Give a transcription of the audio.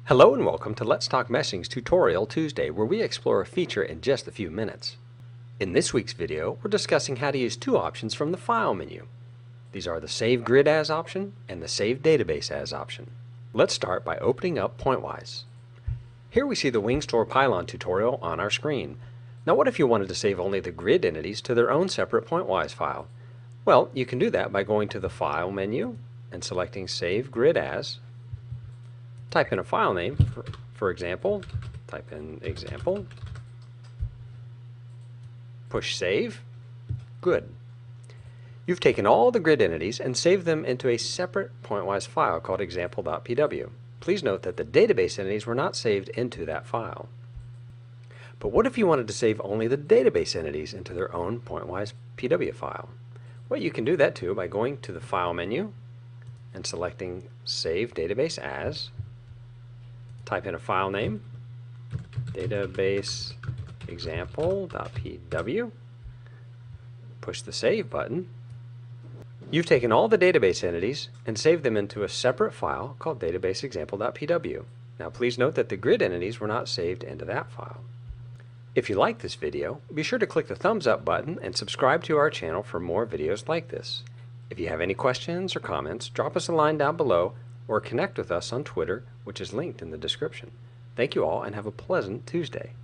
Hello and welcome to Let's Talk Meshing's Tutorial Tuesday, where we explore a feature in just a few minutes. In this week's video, we're discussing how to use two options from the File menu. These are the Save Grid As option and the Save Database As option. Let's start by opening up Pointwise. Here we see the WingStore Pylon tutorial on our screen. Now what if you wanted to save only the grid entities to their own separate Pointwise file? Well, you can do that by going to the File menu and selecting Save Grid As. Type in a file name, for example, type in example, push save, good. You've taken all the grid entities and saved them into a separate Pointwise file called example.pw. Please note that the database entities were not saved into that file. But what if you wanted to save only the database entities into their own Pointwise PW file? Well, you can do that too by going to the File menu and selecting Save Database As. Type in a file name, database example.pw, push the Save button. You've taken all the database entities and saved them into a separate file called database example.pw. Now please note that the grid entities were not saved into that file. If you like this video, be sure to click the thumbs up button and subscribe to our channel for more videos like this. If you have any questions or comments, drop us a line down below or connect with us on Twitter, which is linked in the description. Thank you all and have a pleasant Tuesday.